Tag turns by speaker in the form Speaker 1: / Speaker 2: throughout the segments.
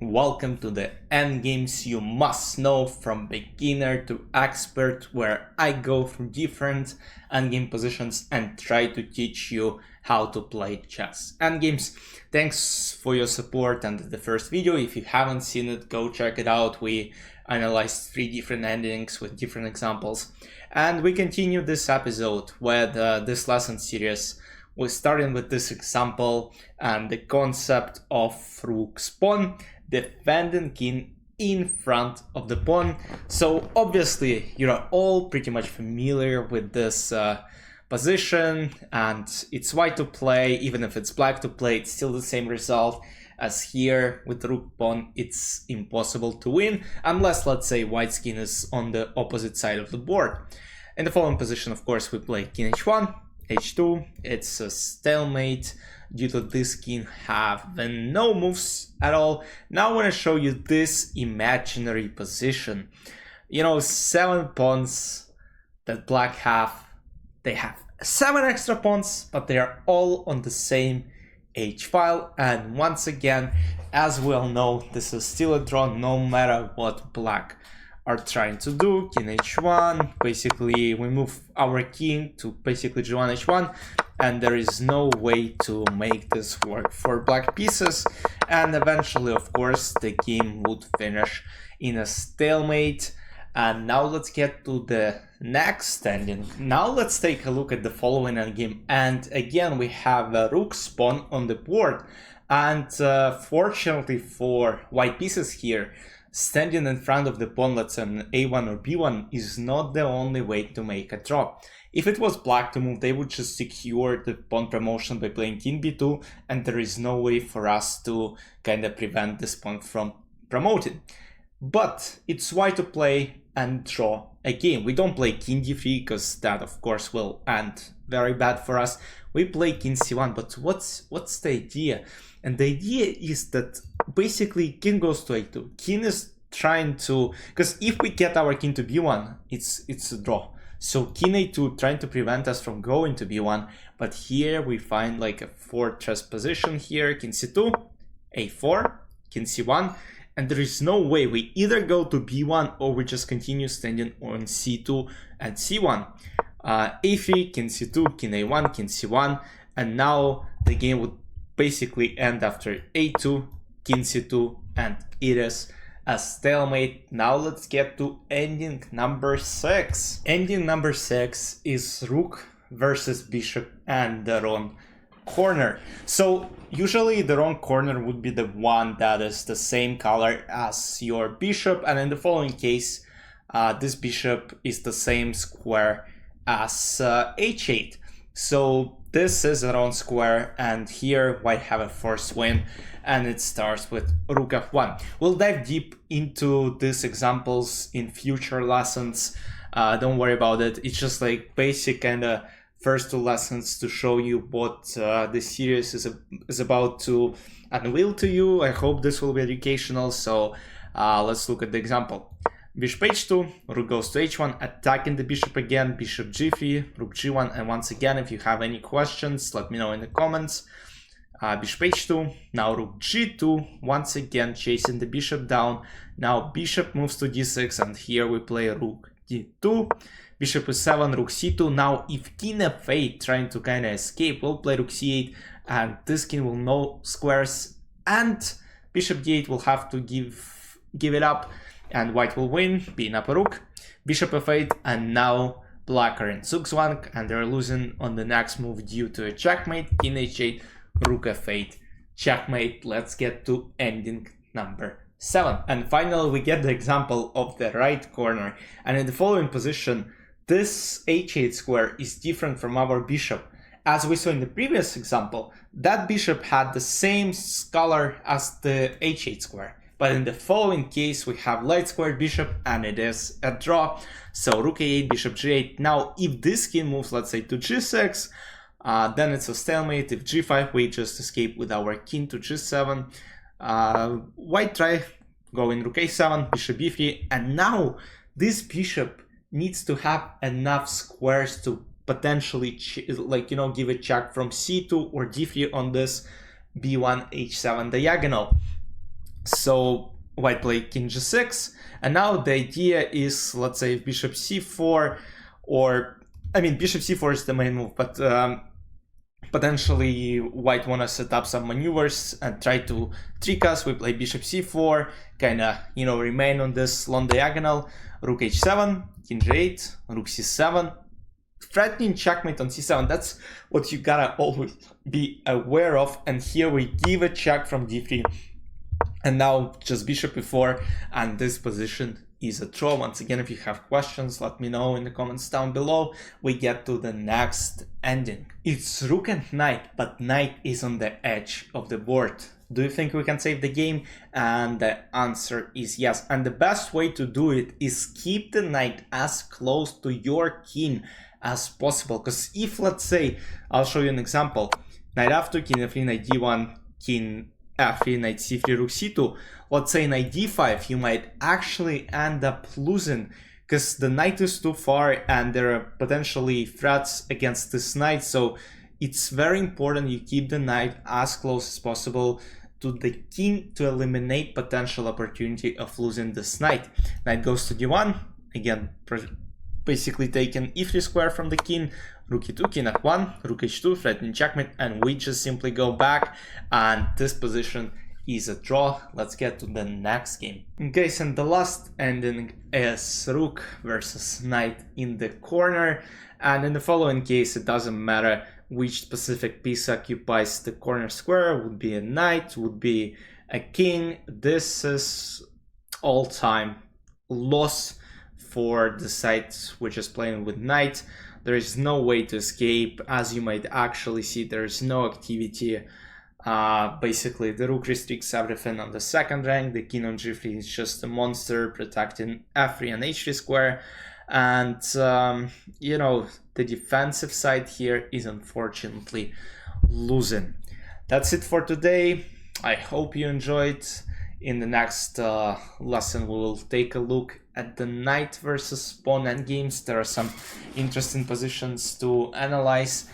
Speaker 1: Welcome to the Endgames you must know from beginner to expert, where I go through different endgame positions and try to teach you how to play chess. Endgames, thanks for your support and the first video. If you haven't seen it, go check it out. We analyzed 3 different endings with different examples. And we continue this episode with this lesson series. We're starting with this example and the concept of rook's pawn defending king in front of the pawn. So obviously you are all pretty much familiar with this position, and it's white to play. Even if it's black to play, it's still the same result as here with rook pawn. It's impossible to win unless, let's say, white's king is on the opposite side of the board. In the following position, of course, we play king h1, h2. It's a stalemate due to this king having no moves at all. Now I want to show you this imaginary position. You know, 7 pawns that black have. They have 7 extra pawns, but they are all on the same h file. And once again, as we all know, this is still a draw no matter what black are trying to do. King h1, basically we move our king to basically g1 h1, and there is no way to make this work for black pieces, and eventually, of course, the game would finish in a stalemate. And now let's get to the next ending. Now let's take a look at the following endgame, and again we have a rook's pawn on the board, and fortunately for white pieces here, standing in front of the pawn, let's say an a1 or b1, is not the only way to make a draw. If it was black to move, they would just secure the pawn promotion by playing king b2, and there is no way for us to kind of prevent this pawn from promoting. But it's white to play and draw a game. We don't play king d3 because that, of course, will end very bad for us. We play king c1, but what's the idea? And the idea is that basically king goes to a2. King is trying to, because if we get our king to b1, it's a draw. So king a2 trying to prevent us from going to b1, but here we find like a fortress position here, king c2, a4, king c1, and there is no way. We either go to b1 or we just continue standing on c2 and c1. a3, king c2, king a1, king c1, and now the game would basically end after a2, king c2, and it is a stalemate. Now let's get to ending number 6. Ending number 6 is rook versus bishop and the wrong corner. So usually the wrong corner would be the one that is the same color as your bishop, and in the following case, this bishop is the same square as h8. So this is a round square, and here white have a first win, and it starts with rook f1. We'll dive deep into these examples in future lessons. Don't worry about it. It's just like basic kind of first 2 lessons to show you what this series is about to unveil to you. I hope this will be educational. So let's look at the example. Bishop h2, rook goes to h1, attacking the bishop again, bishop g3, rook g1, and once again, if you have any questions, let me know in the comments. Bishop h2, now rook g2, once again chasing the bishop down. Now bishop moves to d6, and here we play rook d2, bishop e7, rook c2. Now if king f8 trying to kind of escape, we'll play rook c8, and this king will know squares, and bishop d8 will have to give it up, and white will win, being up a rook, bishop f8, and now black are in zugzwang, and they're losing on the next move due to a checkmate, king h8, rook f8, checkmate. Let's get to ending number 7. And finally we get the example of the right corner, and in the following position, this h8 square is different from our bishop. As we saw in the previous example, that bishop had the same color as the h8 square. But in the following case, we have light squared bishop, and it is a draw. So rook a8, bishop g8. Now, if this king moves, let's say, to g6, then it's a stalemate. If g5, we just escape with our king to g7. White try going rook a7, bishop b3, and now this bishop needs to have enough squares to potentially, give a check from c2 or d3 on this b1 h7 diagonal. So white played king g6, and now the idea is, let's say, bishop c4, or I mean bishop c4 is the main move, but potentially white want to set up some maneuvers and try to trick us. We play bishop c4, kind of, you know, remain on this long diagonal. Rook h7, king g8, rook c7, threatening checkmate on c7. That's what you gotta always be aware of. And here we give a check from d3, and now just bishop e4, and this position is a draw. Once again, if you have questions, let me know in the comments down below. We get to the next ending. It's rook and knight, but knight is on the edge of the board. Do you think we can save the game? And the answer is yes. And the best way to do it is keep the knight as close to your king as possible. Because if, let's say, I'll show you an example, knight f2, king f3, knight d1, king f3, knight c3, rook c2, let's say knight d5, you might actually end up losing because the knight is too far and there are potentially threats against this knight. So it's very important you keep the knight as close as possible to the king to eliminate potential opportunity of losing this knight. Knight goes to d1, again basically taking e3 square from the king, rook e2, king f1, rook h2, threatening checkmate, and we just simply go back, and this position is a draw. Let's get to the next game. Okay, so the last ending is rook versus knight in the corner, and in the following case it doesn't matter which specific piece occupies the corner square. Would be a knight, would be a king. This is all-time loss for the side which is playing with knight. There is no way to escape. As you might actually see, there is no activity. Basically the rook restricts everything on the second rank. The king on g3 is just a monster protecting f3 and h3 square, and you know, the defensive side here is unfortunately losing. That's it for today. I hope you enjoyed. In the next lesson, we will take a look at the knight versus pawn endgames. There are some interesting positions to analyze.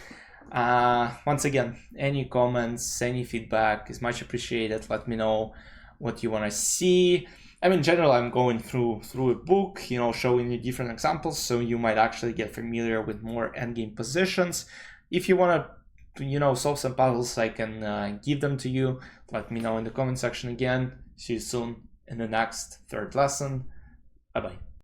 Speaker 1: Once again, any comments, any feedback is much appreciated. Let me know what you want to see. I mean, in general, I'm going through a book, you know, showing you different examples, so you might actually get familiar with more endgame positions. If you want to, you know, solve some puzzles, I can give them to you. Let me know in the comment section again. See you soon in the next third lesson. Bye bye.